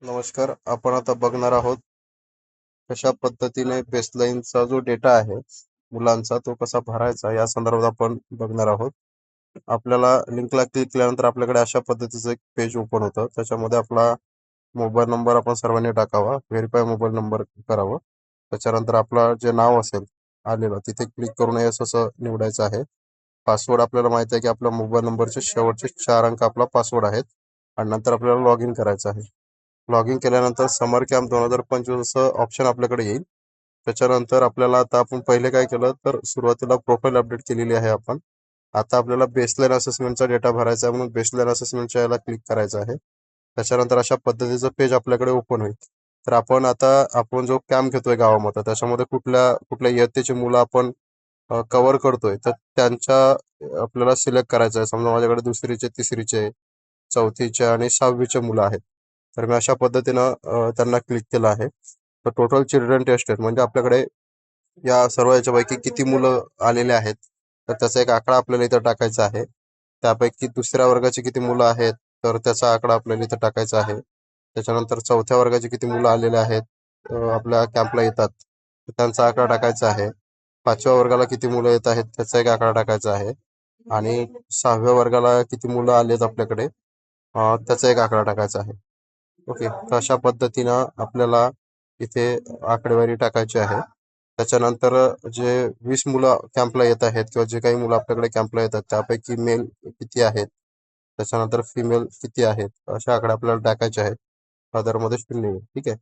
नमस्कार. आपण आता बघणार आहोत कशा पद्धतीने बेसलाईनचा जो डेटा आहे मुलांचा तो कसा भरायचा या संदर्भात आपण बघणार आहोत. आपल्याला लिंकला क्लिक केल्यानंतर आपल्याकडे अशा पद्धतीचं एक पेज ओपन होतं. त्याच्यामध्ये आपला मोबाईल नंबर आपण सर्वांनी टाकावा, व्हेरीफाय मोबाईल नंबर करावं. त्याच्यानंतर आपला जे नाव असेल आलेलं तिथे क्लिक करून येस असं निवडायचं आहे. पासवर्ड आपल्याला माहिती आहे की आपल्या मोबाईल नंबरचे शेवटचे 4 अंक आपला पासवर्ड आहेत आणि नंतर आपल्याला लॉग इन करायचं आहे. लॉग इन केल्यानंतर समर कॅम्प 2025 असं ऑप्शन आपल्याकडे येईल. त्याच्यानंतर आपल्याला आता आपण पहिले काय केलं तर सुरुवातीला प्रोफाईल अपडेट केलेली आहे आपण. आता आपल्याला बेसलाईन असेसमेंटचा डेटा भरायचा आहे म्हणून बेसलाईन असेसमेंटच्या याला क्लिक करायचं आहे. त्याच्यानंतर अशा पद्धतीचं पेज आपल्याकडे ओपन होईल. तर आपण जो कॅम्प घेतोय गावामध्ये त्याच्यामध्ये कुठल्या कुठल्या इयत्तेची मुलं आपण कव्हर करतोय तर त्यांच्या आपल्याला सिलेक्ट करायचं आहे. समजा माझ्याकडे दुसरीचे, तिसरीचे, चौथीचे आणि 6वीचे मुलं आहेत. तर मी अशा पद्धतीनं त्यांना क्लिक केलं आहे. तर टोटल चिल्ड्रन टेस्टेड म्हणजे आपल्याकडे या सर्व याच्यापैकी किती मुलं आलेले आहेत तर त्याचा एक आकडा आपल्याला इथं टाकायचा आहे. त्यापैकी दुसऱ्या वर्गाची किती मुलं आहेत तर त्याचा आकडा आपल्याला इथं टाकायचा आहे. त्याच्यानंतर चौथ्या वर्गाची किती मुलं आलेले आहेत आपल्या कॅम्पला येतात तर त्यांचा आकडा टाकायचा आहे. 5व्या वर्गाला किती मुलं येत आहेत त्याचा एक आकडा टाकायचा आहे. आणि 6व्या वर्गाला किती मुलं आलेत आपल्याकडे त्याचा एक आकडा टाकायचा आहे. ओके. तर अशा पद्धतीनं आपल्याला इथे आकडेवारी टाकायची आहे. त्याच्यानंतर जे 20 मुलं कॅम्पला येत आहेत किंवा जे काही मुलं आपल्याकडे कॅम्पला येतात त्यापैकी मेल किती आहेत, त्याच्यानंतर फिमेल किती आहेत, असे आकडे आपल्याला टाकायचे आहेत. अदरमध्ये 0 येईल. ठीक आहे.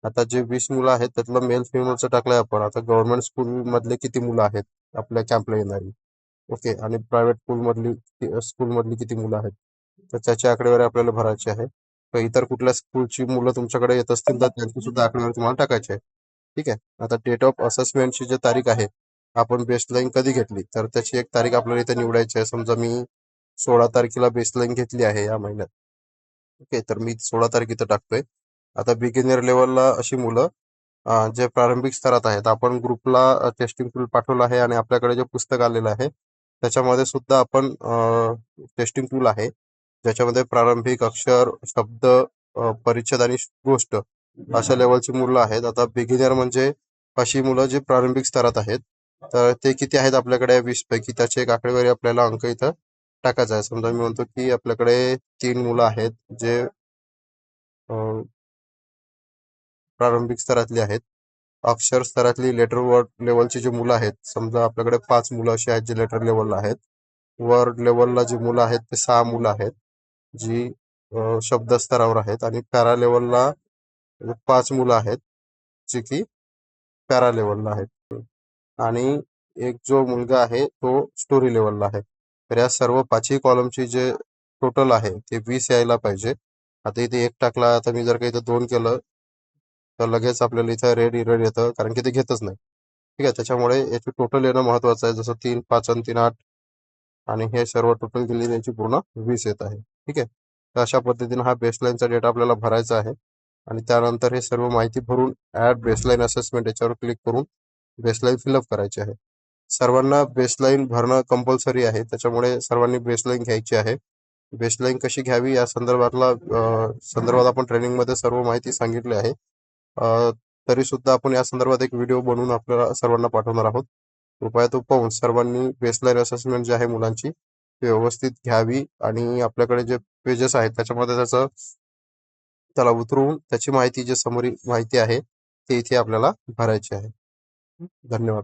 आता जे 20 मुलं आहेत त्यातलं मेल फिमेलचं टाकलंय आपण. आता गव्हर्नमेंट स्कूल मधले किती मुलं आहेत आपल्या कॅम्पला येणारी, ओके, आणि प्रायव्हेट स्कूल मधली किती मुलं आहेत तर त्याची आकडेवारी आपल्याला भरायची आहे. तर इतर कुठल्या स्कूलची मुलं तुमच्याकडे येत असतील तर त्यांची सुद्धा आकडेवारी तुम्हाला टाकायची आहे. ठीक आहे. आता डेट ऑफ असेसमेंटची जी तारीख आहे, आपण बेसलाईन कधी घेतली तर त्याची एक तारीख आपल्याला इथे निवडायची आहे. समजा मी 16 तारखेला बेसलाईन घेतली आहे या महिन्यात. ओके. तर मी 16 तारीख इथं टाकतोय. आता बिगिनर लेवलला अशी मुलं जे प्रारंभिक स्तरात आहेत, आपण ग्रुपला टेस्टिंग टूल पाठवलं आहे आणि आपल्याकडे जे पुस्तक आलेलं आहे त्याच्यामध्ये सुद्धा आपण टेस्टिंग टूल आहे ज्याच्यामध्ये प्रारंभिक अक्षर, शब्द, परिच्छेद आणि गोष्ट अशा लेवलची मुलं आहेत. आता बिगिनर म्हणजे अशी मुलं जी प्रारंभिक स्तरात आहेत. तर ते किती आहेत आपल्याकडे 20 पैकी त्याची एक आकडेवारी आपल्याला अंक इथं टाकायचा आहे. समजा मी म्हणतो की आपल्याकडे 3 मुलं आहेत जे प्रारंभिक स्तरातली आहेत. अक्षर स्तरातली लेटर वर्ड लेवलची जी मुलं आहेत, समजा आपल्याकडे 5 मुलं अशी आहेत जे लेटर लेवलला आहेत. वर्ड लेवलला जी मुलं आहेत ते 6 मुलं आहेत जी शब्द स्तरावर आहेत. आणि पॅरा लेवलला 5 मुलं आहेत जी की पॅरा लेवलला आहेत. आणि एक जो मुलगा आहे तो स्टोरी लेवलला आहे. तर या सर्व 5ही कॉलमची जे टोटल आहे ते 20 यायला पाहिजे. आता इथे 1 टाकला, आता मी जर का इथं 2 केलं तर लगेच आपल्याला इथं रेड एरर येतं कारण की ते घेतच नाही. ठीक आहे. त्याच्यामुळे याची टोटल येणं महत्वाचं आहे. जसं 3 5 आणि 3 8 आणि हे सर्व टोटल केली याची पूर्ण 20 येत आहे. ठीक आहे. तर अशा पद्धतीने हा बेसलाईनचा डेटा आपल्याला भरायचा आहे आणि त्यानंतर हे सर्व माहिती भरून ऍड बेसलाईन असेसमेंट याच्यावर क्लिक करून बेसलाईन फिलअप करायची आहे. सर्वांना बेसलाईन भरणं कंपल्सरी आहे. त्याच्यामुळे सर्वांनी बेसलाईन घ्यायची आहे. बेसलाईन कशी घ्यावी या संदर्भात आपण ट्रेनिंगमध्ये सर्व माहिती सांगितली आहे. तरी सुद्धा आपण या संदर्भात एक व्हिडिओ बनवून आपल्याला सर्वांना पाठवणार आहोत. कृपया तो पाहून सर्वांनी बेसलाईन असेसमेंट जी आहे मुलांची ती व्यवस्थित घ्यावी आणि आपल्याकडे जे पेजेस आहेत त्याच्यामध्ये त्याला उतरवून त्याची माहिती, जी समरी माहिती आहे ती इथे आपल्याला भरायची आहे. धन्यवाद.